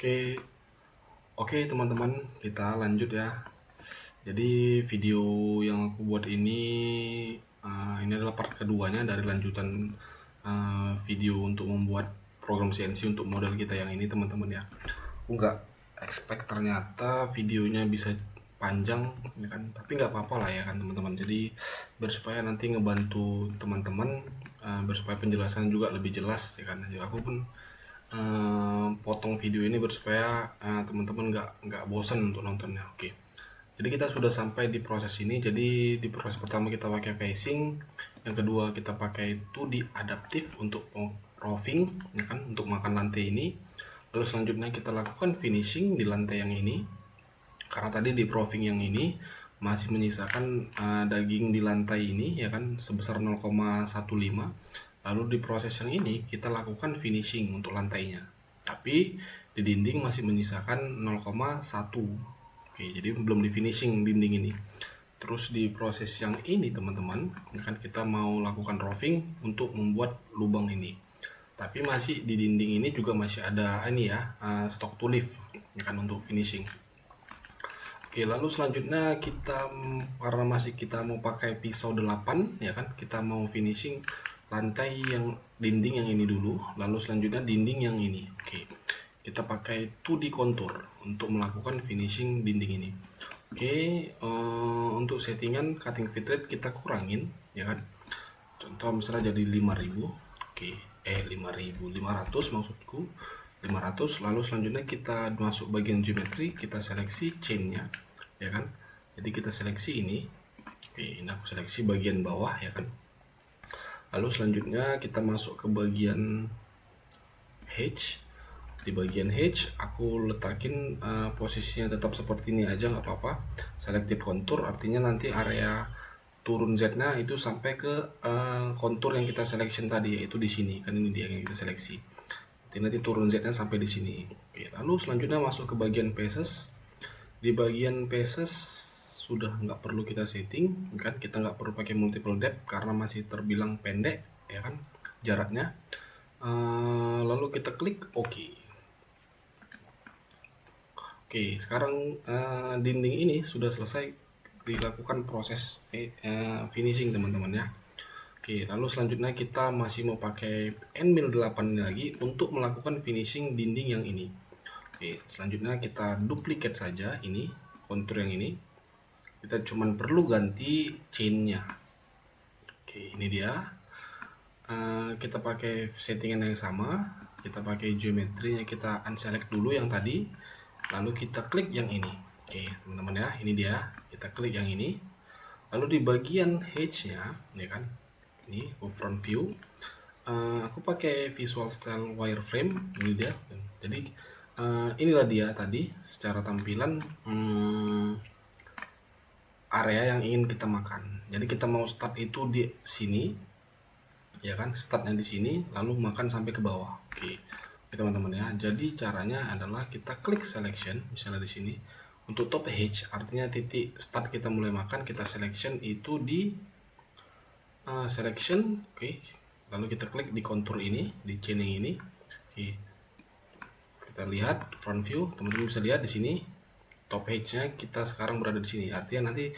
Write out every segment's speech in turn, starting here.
Oke, oke teman-teman, kita lanjut ya. Jadi video yang aku buat ini adalah part keduanya dari lanjutan video untuk membuat program CNC untuk model kita yang ini teman-teman ya. Aku nggak expect ternyata videonya bisa panjang ya kan, tapi nggak apa-apa lah ya kan teman-teman. Jadi supaya nanti ngebantu teman-teman, supaya penjelasan juga lebih jelas ya kan. Jadi aku pun potong video ini supaya teman-teman nggak bosan untuk nontonnya. Oke, jadi kita sudah sampai di proses ini. Jadi di proses pertama kita pakai facing, yang kedua kita pakai 2D adaptif untuk roving ya kan, untuk makan lantai ini. Lalu selanjutnya kita lakukan finishing di lantai yang ini, karena tadi di roving yang ini masih menyisakan daging di lantai ini ya kan, sebesar 0,15. Lalu di proses yang ini kita lakukan finishing untuk lantainya, tapi di dinding masih menyisakan 0,1. Oke, jadi belum di finishing dinding ini. Terus di proses yang ini teman-teman, kan kita mau lakukan roving untuk membuat lubang ini, tapi masih di dinding ini juga masih ada ini ya, stock to lift ya kan, untuk finishing. Oke, lalu selanjutnya kita karena masih kita mau pakai pisau 8 ya kan, kita mau finishing lantai yang dinding yang ini dulu, lalu selanjutnya dinding yang ini. Oke, kita pakai 2D contour untuk melakukan finishing dinding ini. Oke, untuk settingan cutting feed rate kita kurangin ya kan, contoh misalnya jadi 5000. Oke, 500 maksudku, 500. Lalu selanjutnya kita masuk bagian geometri, kita seleksi chainnya ya kan. Jadi kita seleksi ini. Oke, ini aku seleksi bagian bawah ya kan. Lalu selanjutnya kita masuk ke bagian hedge. Di bagian hedge aku letakin posisinya tetap seperti ini aja, nggak apa-apa. Selected contour artinya nanti area turun Z-nya itu sampai ke kontur yang kita selection tadi, yaitu di sini kan, ini dia yang kita seleksi. Nanti turun Z-nya sampai di sini. Oke, lalu selanjutnya masuk ke bagian pieces. Di bagian pieces sudah nggak perlu kita setting kan, kita nggak perlu pakai multiple depth karena masih terbilang pendek ya kan jaraknya. Lalu kita klik OK. Oke, sekarang dinding ini sudah selesai dilakukan proses finishing teman-teman ya. Oke, lalu selanjutnya kita masih mau pakai end mill 8 ini lagi untuk melakukan finishing dinding yang ini. Oke, selanjutnya kita duplicate saja ini kontur yang ini. Kita cuman perlu ganti chainnya. Oke, ini dia. Kita pakai settingan yang sama. Kita pakai geometrinya, kita unselect dulu yang tadi. Lalu kita klik yang ini. Oke, teman-teman ya, ini dia. Kita klik yang ini. Lalu di bagian hedge-nya, ya kan, ini front view. Aku pakai visual style wireframe, ini dia. Jadi inilah dia tadi secara tampilan area yang ingin kita makan. Jadi kita mau start itu di sini, ya kan? Startnya di sini, lalu makan sampai ke bawah. Oke, teman-teman ya. Jadi caranya adalah kita klik selection, misalnya di sini untuk top edge, artinya titik start kita mulai makan, kita selection itu di selection. Oke, lalu kita klik di kontur ini, di chaining ini. Oke, kita lihat front view, teman-teman bisa lihat di sini. Top edge-nya kita sekarang berada di sini, artinya nanti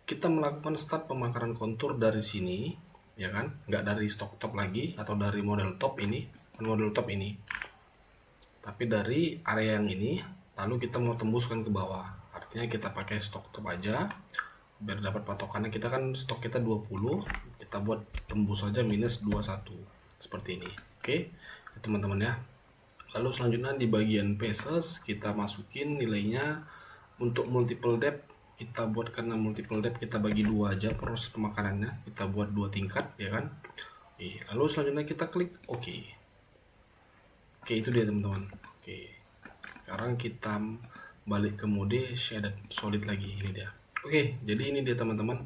kita melakukan start pemakaran kontur dari sini ya kan, nggak dari stock top lagi atau dari model top ini, tapi dari area yang ini. Lalu kita mau tembuskan ke bawah, artinya kita pakai stock top aja biar dapat patokannya. Kita kan stok kita 20, kita buat tembus saja minus 21 seperti ini. Oke teman-teman ya. Lalu selanjutnya di bagian pieces kita masukin nilainya. Untuk multiple depth kita buat, karena multiple depth kita bagi 2 aja proses pemakanannya, kita buat 2 tingkat ya kan. Lalu selanjutnya kita klik OK. Oke, itu dia teman-teman. Oke, sekarang kita balik ke mode shaded solid lagi, ini dia. Oke, jadi ini dia teman-teman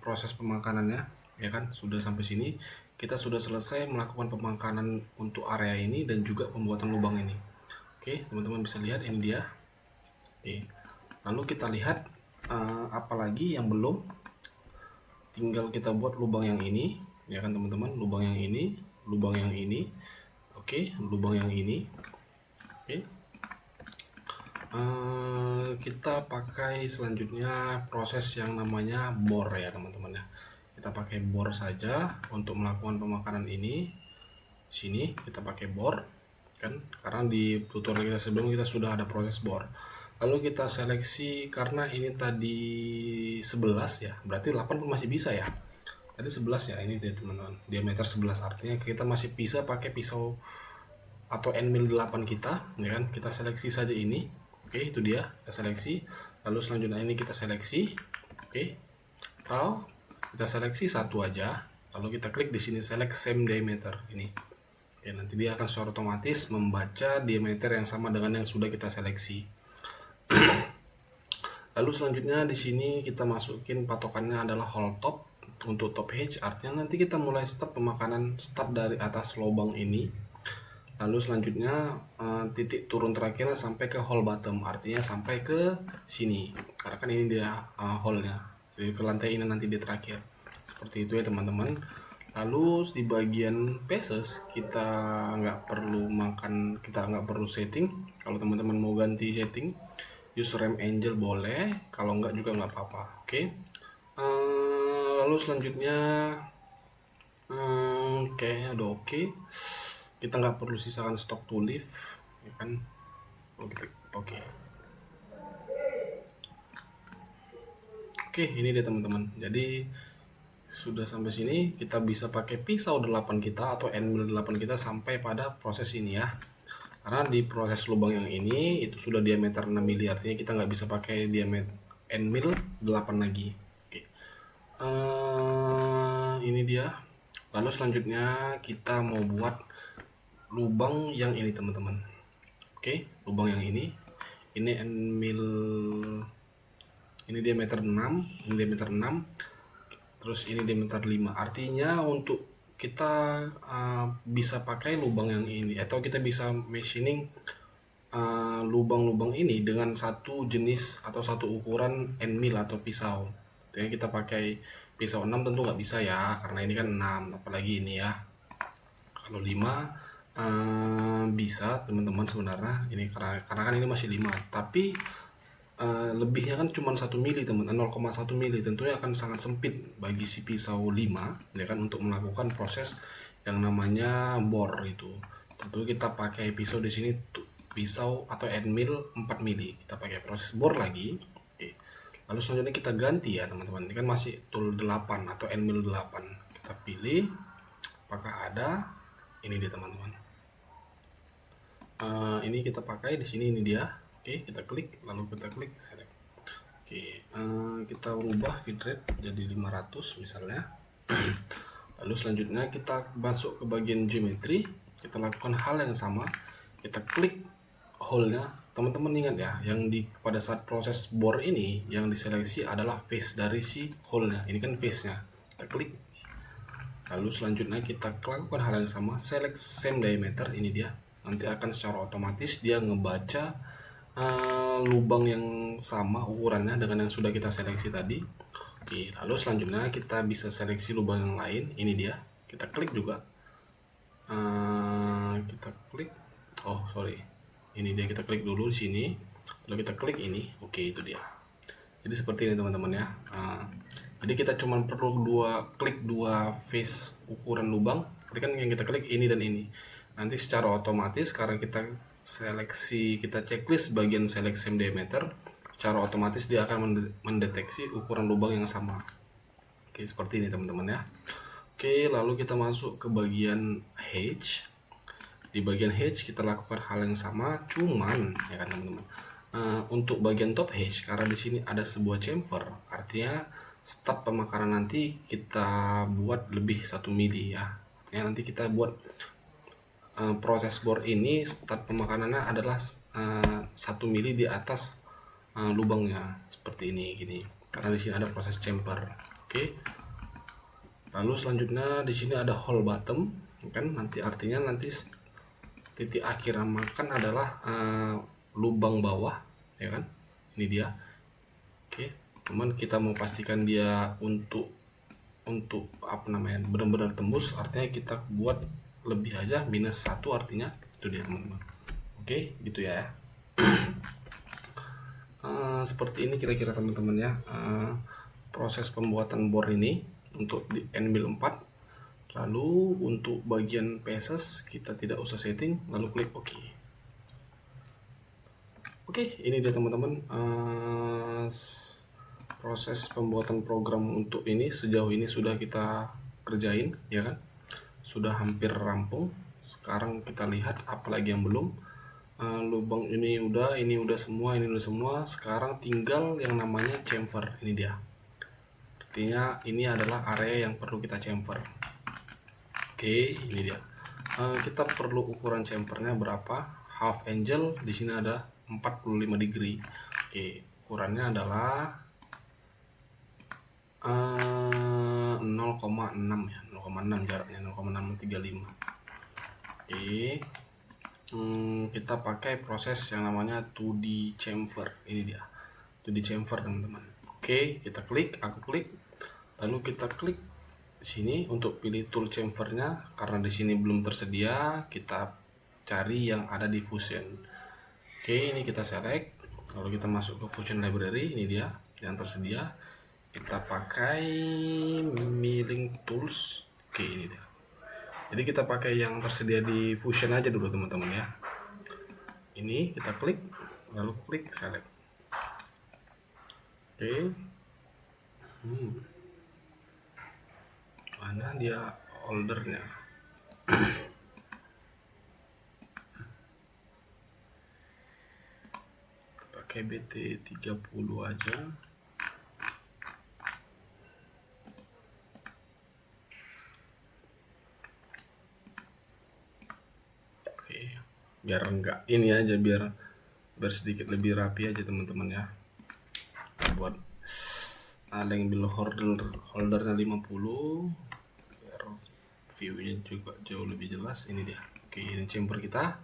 proses pemakanannya ya kan. Sudah sampai sini kita sudah selesai melakukan pemakanan untuk area ini dan juga pembuatan lubang ini. Oke, teman-teman bisa lihat ini dia. Oke, lalu kita lihat apalagi yang belum, tinggal kita buat lubang yang ini ya kan teman-teman, lubang yang ini, lubang yang ini. Oke, lubang yang ini. Oke. Kita pakai selanjutnya proses yang namanya bor ya teman-teman ya. Kita pakai bor saja untuk melakukan pemakaran ini. Sini kita pakai bor kan, karena di tutorial kita sebelum kita sudah ada proses bor. Lalu kita seleksi, karena ini tadi 11 ya, berarti 8 pun masih bisa ya. Tadi 11 ya, ini dia teman-teman, diameter 11, artinya kita masih bisa pakai pisau atau end mill 8 kita ya kan. Kita seleksi saja ini. Oke, itu dia, kita seleksi. Lalu selanjutnya ini kita seleksi. Oke, atau kita seleksi satu aja, lalu kita klik di sini select same diameter ini. Oke, nanti dia akan secara otomatis membaca diameter yang sama dengan yang sudah kita seleksi. Lalu selanjutnya di sini kita masukin patokannya adalah hole top untuk top H, artinya nanti kita mulai start pemakanan start dari atas lubang ini. Lalu selanjutnya titik turun terakhirnya sampai ke hole bottom, artinya sampai ke sini, karena kan ini dia hole-nya, jadi ke lantai ini nanti di terakhir. Seperti itu ya teman-teman. Lalu di bagian pieces kita nggak perlu setting. Kalau teman-teman mau ganti setting, use rem angel boleh, kalau nggak juga nggak apa-apa. Oke. Lalu selanjutnya kayaknya udah oke. Kita nggak perlu sisakan stock to live ya kan. Oke. Oke, ini dia teman-teman. Jadi sudah sampai sini, kita bisa pakai pisau 8 kita atau end mill 8 kita sampai pada proses ini ya. Karena di proses lubang yang ini itu sudah diameter 6 mili, artinya kita nggak bisa pakai diameter end mill 8 lagi. Oke. Ini dia. Lalu selanjutnya kita mau buat lubang yang ini teman-teman. Oke, lubang yang ini end mill, ini diameter 6, ini diameter 6, terus ini diameter 5. Artinya untuk kita bisa pakai lubang yang ini, atau kita bisa machining lubang-lubang ini dengan satu jenis atau satu ukuran end mill atau pisau. Artinya kita pakai pisau 6 tentu nggak bisa ya, karena ini kan 6, apalagi ini ya. Kalau 5 bisa teman-teman sebenarnya ini, karena kan ini masih 5, tapi lebihnya kan cuma 1 mili teman, 0,1 mili, tentunya akan sangat sempit bagi si pisau 5 ya kan, untuk melakukan proses yang namanya bor itu. Tentu kita pakai pisau di sini pisau atau end mill 4 mili, kita pakai proses bor lagi. Oke. Lalu selanjutnya kita ganti ya teman-teman, ini kan masih tool 8 atau end mill 8, kita pilih apakah ada, ini dia teman-teman. Ini kita pakai di sini, ini dia. Oke, kita klik, lalu kita klik select. Oke, kita rubah bitrate jadi 500 misalnya. Lalu selanjutnya kita masuk ke bagian geometry, kita lakukan hal yang sama, kita klik hole-nya. Teman-teman ingat ya, yang pada saat proses bor ini yang diseleksi adalah face dari si hole-nya. Ini kan face-nya. Kita klik. Lalu selanjutnya kita lakukan hal yang sama, select same diameter, ini dia. Nanti akan secara otomatis dia ngebaca lubang yang sama ukurannya dengan yang sudah kita seleksi tadi. Oke, lalu selanjutnya kita bisa seleksi lubang yang lain, ini dia. Kita klik juga. Kita klik. Oh, sorry. Ini dia, kita klik dulu di sini. Lalu kita klik ini. Oke, itu dia. Jadi seperti ini teman-teman ya. Jadi kita cuma perlu klik dua face ukuran lubang. Jadi kan yang kita klik ini dan ini. Nanti secara otomatis karena kita seleksi, kita checklist bagian select same diameter, secara otomatis dia akan mendeteksi ukuran lubang yang sama. Oke, seperti ini teman-teman ya. Oke, lalu kita masuk ke bagian H. Di bagian H kita lakukan hal yang sama, cuman ya kan teman-teman. Untuk bagian top H, karena di sini ada sebuah chamfer, artinya start pemakaran nanti kita buat lebih 1 mili ya. Artinya nanti kita buat proses bor ini start pemakanannya adalah 1 mili di atas lubangnya, seperti ini gini, karena di sini ada proses chamfer. Oke. Lalu selanjutnya di sini ada hole bottom kan, nanti artinya nanti titik akhir makan adalah lubang bawah ya kan, ini dia. Oke, cuman kita mau pastikan dia untuk apa namanya benar-benar tembus, artinya kita buat lebih aja -1, artinya itu dia teman-teman. Oke, gitu ya. Seperti ini kira-kira teman-teman ya, proses pembuatan bor ini untuk di Anvil 4. Lalu untuk bagian pieces kita tidak usah setting, lalu klik OK. Oke, ini dia teman-teman, proses pembuatan program untuk ini sejauh ini sudah kita kerjain ya kan, sudah hampir rampung. Sekarang kita lihat apalagi yang belum. Lubang ini udah semua, ini udah semua. Sekarang tinggal yang namanya chamfer, ini dia. Artinya ini adalah area yang perlu kita chamfer. Oke, ini dia. Kita perlu ukuran chamfernya berapa? Half angel di sini ada 45 degree. Oke, ukurannya adalah 0,6 ya, 0,6 jaraknya, 0,635. Oke. Kita pakai proses yang namanya 2D chamfer. Ini dia 2D chamfer teman-teman. Oke, kita klik, aku klik, lalu kita klik sini untuk pilih tool chamfernya. Karena di sini belum tersedia, kita cari yang ada di Fusion. Oke, ini kita select, lalu kita masuk ke Fusion Library. Ini dia yang tersedia. Kita pakai milling tools. Oke, ini dia. Jadi kita pakai yang tersedia di Fusion aja dulu teman-teman ya. Ini kita klik, lalu klik select. Oke. Mana dia holdernya? Pakai BT30 aja. Biar enggak ini aja, biar sedikit lebih rapi aja teman-teman ya. Buat ada yang below holdernya 50 biar viewnya juga jauh lebih jelas. Ini dia. Oke, ini chamber kita.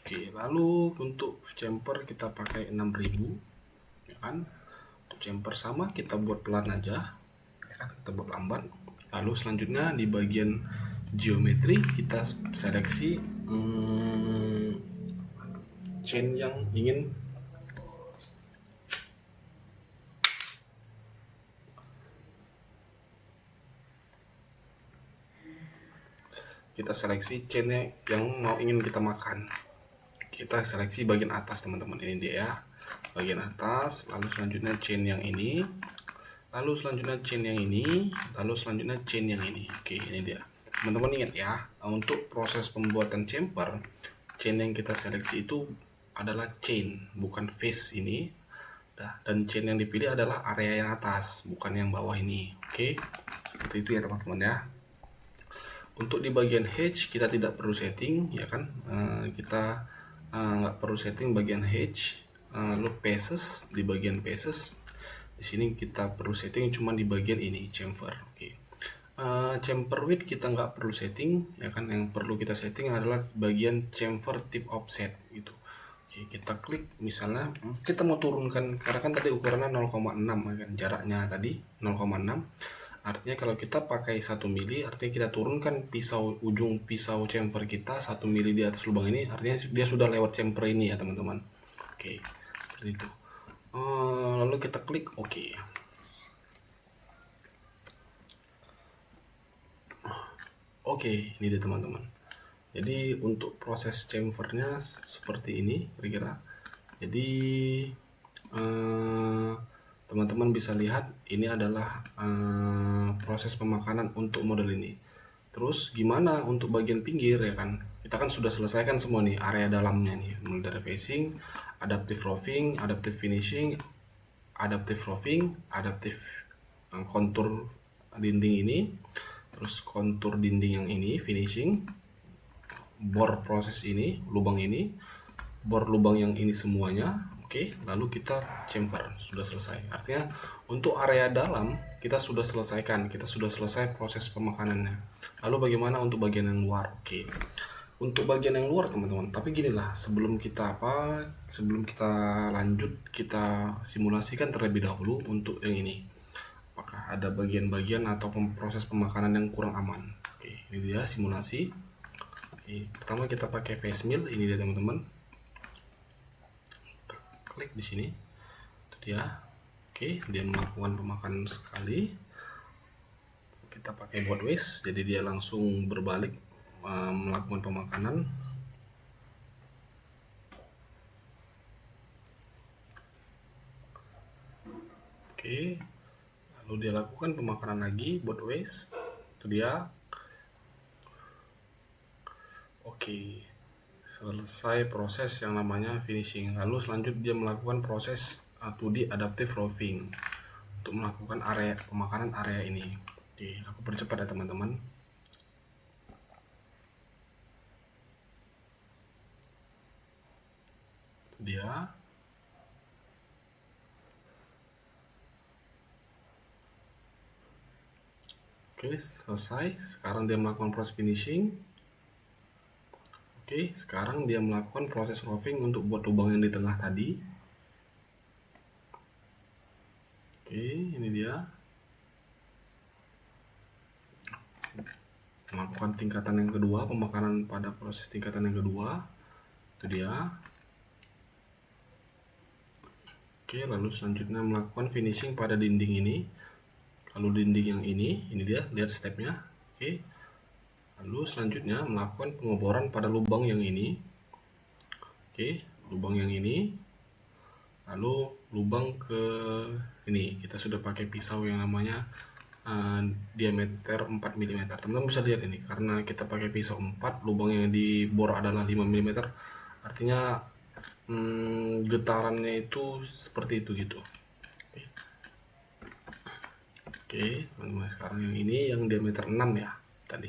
Oke, lalu untuk chamber kita pakai 6000 ya kan. Untuk chamber sama kita buat pelan aja ya kan, kita buat lambat. Lalu selanjutnya di bagian geometri kita seleksi chain yang ingin kita seleksi chainnya yang ingin kita makan. Kita seleksi bagian atas teman-teman, ini dia ya, bagian atas. Lalu selanjutnya chain yang ini, lalu selanjutnya chain yang ini, lalu selanjutnya chain yang ini. Oke, ini dia teman-teman. Ingat ya, untuk proses pembuatan chamfer, chain yang kita seleksi itu adalah chain, bukan face ini. Dan chain yang dipilih adalah area yang atas, bukan yang bawah ini. Oke, seperti itu ya teman-teman ya. Untuk di bagian hedge kita tidak perlu setting ya kan, kita nggak perlu setting bagian hedge. Lalu pieces, di bagian pieces di sini kita perlu setting cuma di bagian ini chamfer. Oke. Chamfer width kita nggak perlu setting ya kan, yang perlu kita setting adalah bagian chamfer tip offset gitu. Oke, kita klik, misalnya kita mau turunkan, karena kan tadi ukurannya 0,6 kan, jaraknya tadi 0,6. Artinya kalau kita pakai 1 mili, artinya kita turunkan ujung pisau chamfer kita 1 mili di atas lubang ini, artinya dia sudah lewat chamfer ini ya teman-teman. Oke, seperti itu. Lalu kita klik OK. Oke, ini dia teman-teman. Jadi untuk proses chamfernya seperti ini kira-kira. Jadi teman-teman bisa lihat ini adalah proses pemakanan untuk model ini. Terus gimana untuk bagian pinggir ya kan? Kita kan sudah selesaikan semua nih area dalamnya nih, mulai dari facing, adaptive roofing, adaptive finishing, adaptive roofing, adaptive kontur dinding ini, terus kontur dinding yang ini finishing, bor proses ini, lubang ini, bor lubang yang ini semuanya. Oke, lalu kita chamfer, sudah selesai. Artinya untuk area dalam kita sudah selesaikan, kita sudah selesai proses pemakanannya. Lalu bagaimana untuk bagian yang luar? Oke, untuk bagian yang luar teman-teman, tapi ginilah, sebelum kita lanjut, kita simulasikan terlebih dahulu untuk yang ini. Apakah ada bagian-bagian atau proses pemakanan yang kurang aman? Oke, ini dia simulasi. Oke, pertama kita pakai face mill, ini dia teman-teman. klik di sini, itu dia. Oke, dia melakukan pemakanan sekali. Kita pakai board waste, jadi dia langsung berbalik melakukan pemakanan. Oke, lalu dia lakukan pemakanan lagi board waste, itu dia. Oke, selesai proses yang namanya finishing. Lalu selanjutnya dia melakukan proses 2D adaptive roving untuk melakukan area pemakanan area ini. Oke, aku percepat ya teman-teman. Itu dia. Oke, selesai. Sekarang dia melakukan proses finishing. Oke, sekarang dia melakukan proses roving untuk buat lubang yang di tengah tadi. Oke, ini dia. Melakukan tingkatan yang kedua, pemakanan pada proses tingkatan yang kedua. Itu dia. Oke, lalu selanjutnya melakukan finishing pada dinding ini. Lalu dinding yang ini dia, lihat stepnya. Oke. Lalu selanjutnya melakukan pengeboran pada lubang yang ini. Oke, lubang yang ini. Lalu lubang ke ini, kita sudah pakai pisau yang namanya diameter 4 mm. Teman-teman bisa lihat ini, karena kita pakai pisau 4, lubang yang dibor adalah 5 mm, artinya getarannya itu seperti itu gitu. Oke, teman-teman, sekarang yang ini yang diameter 6 ya tadi.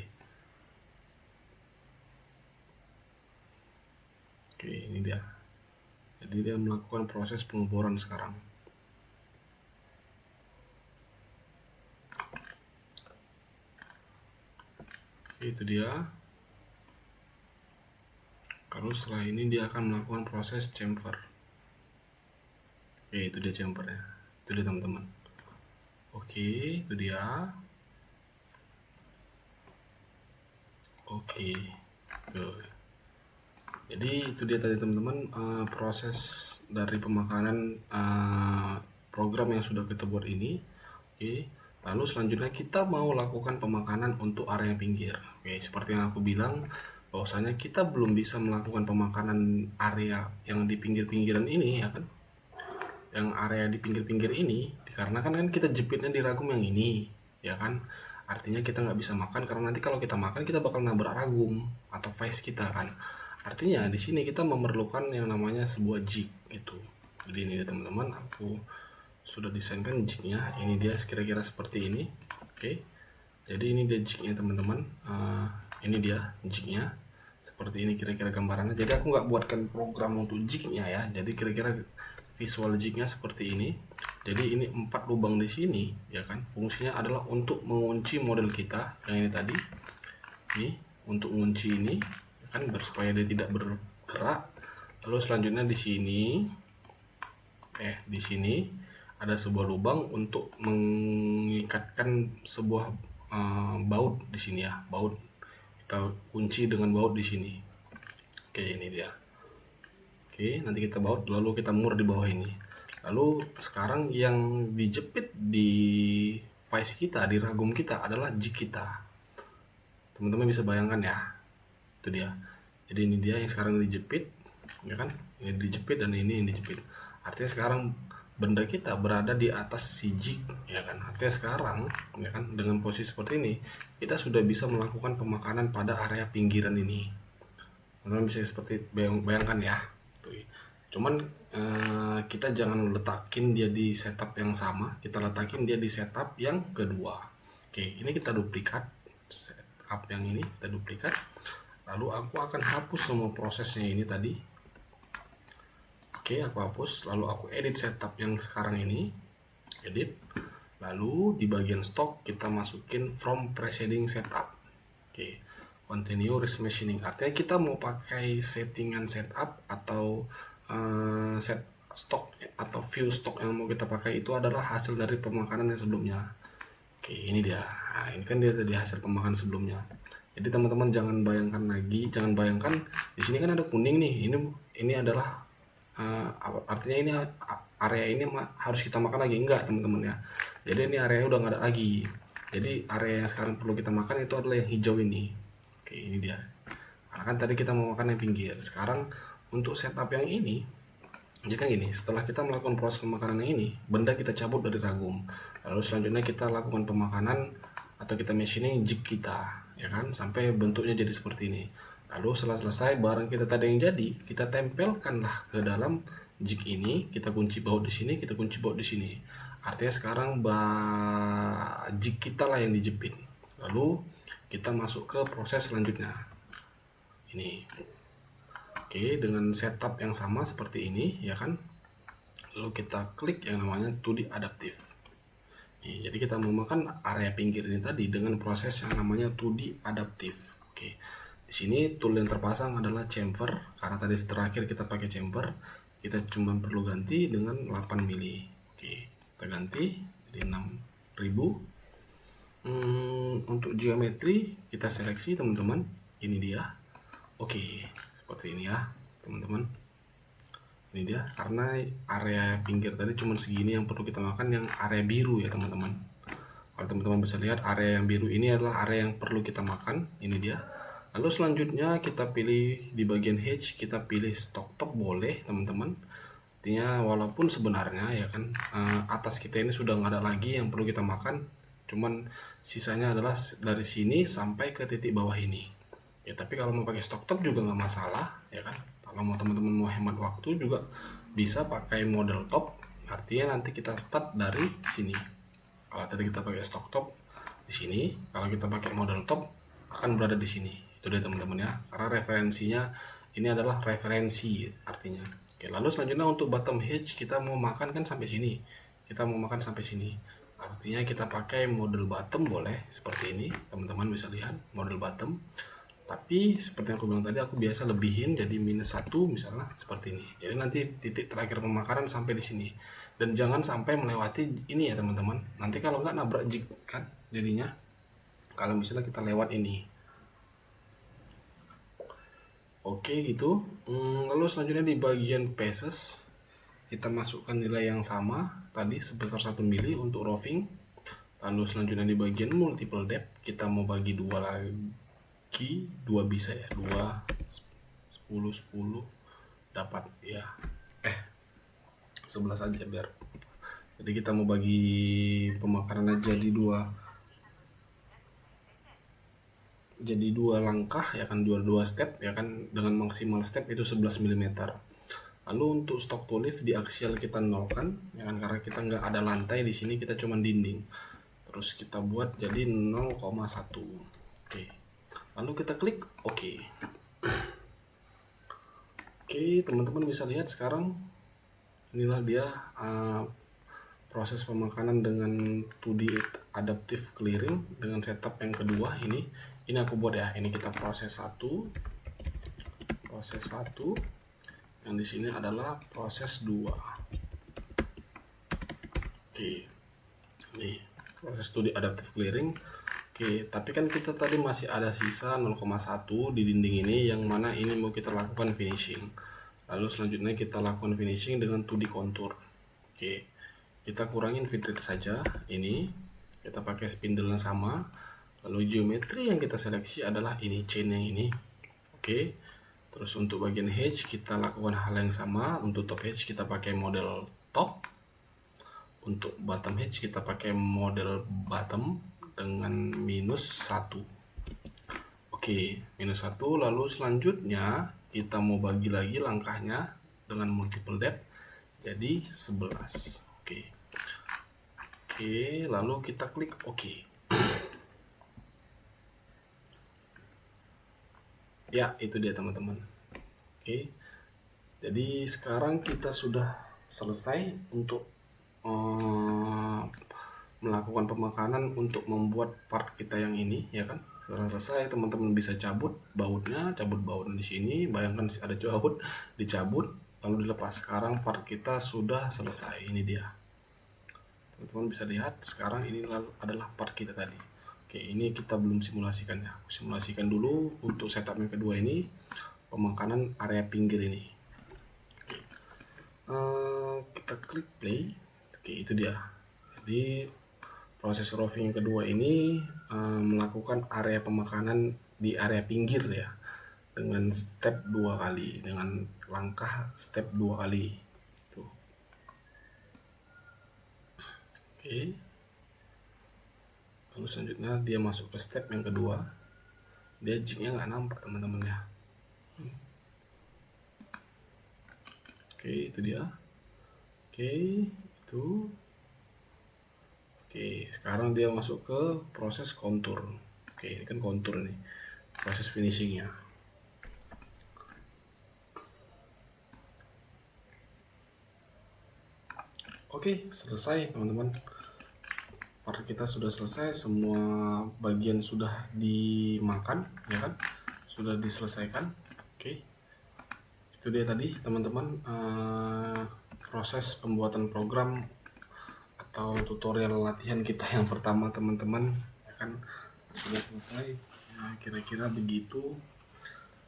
Oke, ini dia. Jadi dia melakukan proses pengeboran sekarang. Oke, itu dia. Kalau setelah ini dia akan melakukan proses chamfer. Oke, itu dia chamfernya. Itu dia teman-teman. Oke, itu dia. Oke, good. Jadi itu dia tadi teman-teman proses dari pemakanan program yang sudah kita buat ini. Oke, lalu selanjutnya kita mau lakukan pemakanan untuk area pinggir. Oke, seperti yang aku bilang, bahwasanya kita belum bisa melakukan pemakanan area yang di pinggir-pinggiran ini ya kan, yang area di pinggir-pinggir ini dikarenakan kan kita jepitnya di ragum yang ini ya kan, artinya kita nggak bisa makan karena nanti kalau kita makan kita bakal nabrak ragum atau vise kita kan. Artinya di sini kita memerlukan yang namanya sebuah jig itu. Jadi ini teman-teman, aku sudah desainkan jignya. Ini dia kira-kira seperti ini. Oke, jadi ini dia jignya teman-teman. Ini dia jignya seperti ini kira-kira gambarannya. Jadi aku nggak buatkan program untuk jignya ya, jadi kira-kira visual jignya seperti ini. Jadi ini 4 lubang di sini ya kan, fungsinya adalah untuk mengunci model kita yang ini tadi. Ini untuk mengunci ini kan, supaya dia tidak bergerak. Lalu selanjutnya di sini di sini ada sebuah lubang untuk mengikatkan sebuah baut di sini ya, baut kita kunci dengan baut di sini. Oke, ini dia. Oke, nanti kita baut lalu kita mur di bawah ini. Lalu sekarang yang dijepit di vise kita, di ragum kita adalah jig kita. Teman-teman bisa bayangkan ya, itu dia. Jadi ini dia yang sekarang dijepit ya kan, ini dijepit dan ini yang dijepit. Artinya sekarang benda kita berada di atas si jig ya kan. Artinya sekarang ya kan, dengan posisi seperti ini kita sudah bisa melakukan pemakanan pada area pinggiran ini. Teman-teman bisa seperti bayangkan ya. Cuman kita jangan letakin dia di setup yang sama, kita letakin dia di setup yang kedua. Oke, ini kita duplikat setup yang ini, kita duplikat. Lalu aku akan hapus semua prosesnya ini tadi. Oke, aku hapus, lalu aku edit setup yang sekarang ini, edit. Lalu di bagian stock kita masukin from preceding setup. Oke, continue risk machining, artinya kita mau pakai settingan setup atau set stok atau view stok yang mau kita pakai itu adalah hasil dari pemakanan yang sebelumnya. Oke, ini dia. Nah, ini kan dia tadi hasil pemakanan sebelumnya. Jadi teman-teman jangan bayangkan di sini kan ada kuning nih. Ini adalah artinya ini area ini harus kita makan lagi, enggak teman-teman ya. Jadi ini area udah nggak ada lagi. Jadi area yang sekarang perlu kita makan itu adalah yang hijau ini. Oke, ini dia. Karena kan tadi kita mau makan yang pinggir. Sekarang untuk setup yang ini, jadi kan gini, setelah kita melakukan proses pemakanan yang ini, benda kita cabut dari ragum. Lalu selanjutnya kita lakukan pemakanan atau kita machining jig kita, ya kan, sampai bentuknya jadi seperti ini. Lalu setelah selesai barang kita tadi yang jadi, kita tempelkanlah ke dalam jig ini, kita kunci baut di sini, kita kunci baut di sini. Artinya sekarang jig kita lah yang dijepit. Lalu kita masuk ke proses selanjutnya. Ini. Oke, dengan setup yang sama seperti ini, ya kan. Lalu kita klik yang namanya 2D adaptive. Nih, jadi kita memakan area pinggir ini tadi dengan proses yang namanya 2D adaptive. Oke. Di sini tool yang terpasang adalah chamfer, karena tadi terakhir kita pakai chamfer, kita cuma perlu ganti dengan 8 mili. Oke, kita ganti jadi 6000. Untuk geometri kita seleksi teman-teman, ini dia. Oke, seperti ini ya teman-teman. Ini dia, karena area pinggir tadi cuma segini yang perlu kita makan, yang area biru ya teman-teman. Kalau teman-teman bisa lihat, area yang biru ini adalah area yang perlu kita makan. Ini dia. Lalu selanjutnya kita pilih di bagian hedge, kita pilih stock top boleh teman-teman. Artinya walaupun sebenarnya ya kan atas kita ini sudah nggak ada lagi yang perlu kita makan, cuman sisanya adalah dari sini sampai ke titik bawah ini. Ya tapi kalau mau pakai stock top juga nggak masalah ya kan. Kalau mau teman-teman mau hemat waktu juga bisa pakai model top. Artinya nanti kita start dari sini. Kalau tadi kita pakai stock top di sini, kalau kita pakai model top akan berada di sini. Itu dia teman-teman ya, karena referensinya ini adalah referensi artinya. Oke, lalu selanjutnya untuk bottom hedge kita mau makan kan sampai sini, kita mau makan sampai sini, artinya kita pakai model bottom boleh seperti ini teman-teman bisa lihat model bottom. Tapi seperti yang aku bilang tadi, aku biasa lebihin jadi -1 misalnya seperti ini. Jadi nanti titik terakhir pemakaran sampai di sini, dan jangan sampai melewati ini ya teman-teman. Nanti kalau nggak nabrak jig kan jadinya, kalau misalnya kita lewat ini. Oke gitu. Lalu selanjutnya di bagian pieces kita masukkan nilai yang sama tadi sebesar 1 mili untuk roving. Lalu selanjutnya di bagian multiple depth kita mau bagi dua lagi, dua bisa ya, 2 10 10 dapat ya 11 aja biar. Jadi kita mau bagi pemakarannya jadi dua langkah ya kan, dua step ya kan, dengan maksimal step itu 11 mm. Lalu untuk stock to lift di aksial kita nolkan ya kan, karena kita nggak ada lantai di sini, kita cuma dinding. Terus kita buat jadi 0,1. Oke. Lalu kita klik oke. Oke, teman-teman bisa lihat sekarang inilah dia proses pemakanan dengan 2D adaptive clearing dengan setup yang kedua ini aku buat ya. Ini kita proses 1, yang di sini adalah proses 2. Oke, nih proses 2D adaptive clearing. Oke, tapi kan kita tadi masih ada sisa 0,1 di dinding ini, yang mana ini mau kita lakukan finishing. Lalu selanjutnya kita lakukan finishing dengan 2D contour. Oke, kita kurangin feed rate saja. Ini kita pakai spindle yang sama. Lalu geometri yang kita seleksi adalah ini, chain yang ini. Oke, terus untuk bagian hedge kita lakukan hal yang sama. Untuk top hedge kita pakai model top. Untuk bottom hedge kita pakai model bottom dengan -1. Oke, -1. Lalu selanjutnya kita mau bagi lagi langkahnya dengan multiple depth jadi 11. Oke, lalu kita klik oke. Ya, itu dia teman-teman. Oke, jadi sekarang kita sudah selesai untuk melakukan pemakanan untuk membuat part kita yang ini ya kan. Setelah selesai teman-teman bisa cabut bautnya di sini. Bayangkan ada baut, dicabut lalu dilepas. Sekarang part kita sudah selesai. Ini dia teman-teman bisa lihat. Sekarang ini adalah part kita tadi. Oke, ini kita belum simulasikan ya. Aku simulasikan dulu untuk setup yang kedua ini, pemakanan area pinggir ini. Oke. Kita klik play. Oke, itu dia. Jadi proses roving yang kedua ini melakukan area pemakanan di area pinggir ya, dengan step 2 kali, dengan langkah step 2 kali. Tuh. Oke. Lalu selanjutnya dia masuk ke step yang kedua. Dia jignya nggak nampak teman-teman ya. Oke, itu dia. Oke, itu. Oke, sekarang dia masuk ke proses kontur. Oke, ini kan kontur nih, proses finishingnya. Oke, selesai teman-teman. Part kita sudah selesai, semua bagian sudah dimakan, ya kan? Sudah diselesaikan. Oke, itu dia tadi teman-teman, proses pembuatan program atau tutorial latihan kita yang pertama teman-teman, ya kan? Sudah selesai. Ya, kira-kira begitu.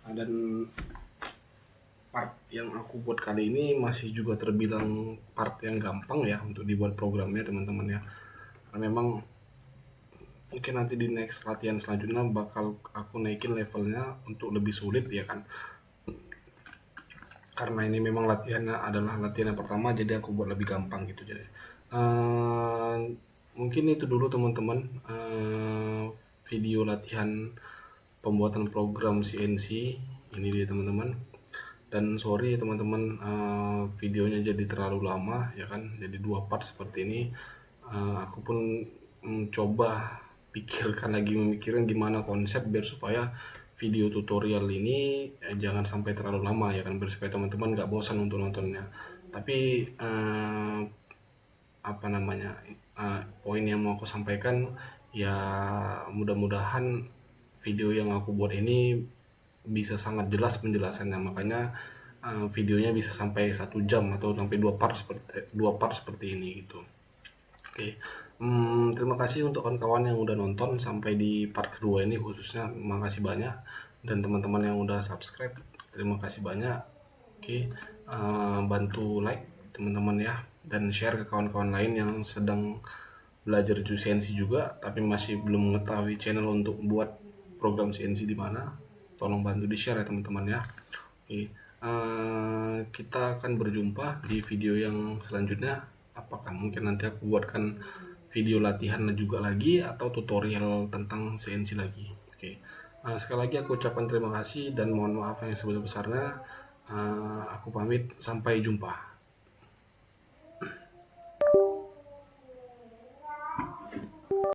Dan part yang aku buat kali ini masih juga terbilang part yang gampang ya untuk dibuat programnya teman-teman ya. Karena memang mungkin nanti di next latihan selanjutnya bakal aku naikin levelnya untuk lebih sulit ya kan. Karena ini memang latihannya adalah latihan yang pertama, jadi aku buat lebih gampang gitu. Jadi mungkin itu dulu teman-teman, video latihan pembuatan program CNC ini dia teman-teman. Dan sorry teman-teman, videonya jadi terlalu lama ya kan, jadi 2 part seperti ini. Aku pun mencoba memikirkan gimana konsep biar supaya video tutorial ini jangan sampai terlalu lama ya kan, biar supaya teman-teman nggak bosan untuk nontonnya. Tapi apa namanya, poin yang mau aku sampaikan ya, mudah-mudahan video yang aku buat ini bisa sangat jelas penjelasannya, makanya videonya bisa sampai 1 jam atau sampai 2 part seperti ini gitu. Oke, terima kasih untuk kawan-kawan yang udah nonton sampai di part kedua ini khususnya, makasih banyak. Dan teman-teman yang udah subscribe, terima kasih banyak. Oke, bantu like teman-teman ya, dan share ke kawan-kawan lain yang sedang belajar CNC juga tapi masih belum mengetahui channel untuk buat program CNC di mana. Tolong bantu di share ya teman-teman ya. Oke, kita akan berjumpa di video yang selanjutnya. Apakah mungkin nanti aku buatkan video latihan juga lagi atau tutorial tentang CNC lagi. Oke, sekali lagi aku ucapkan terima kasih dan mohon maaf yang sebesar-besarnya. Aku pamit, sampai jumpa.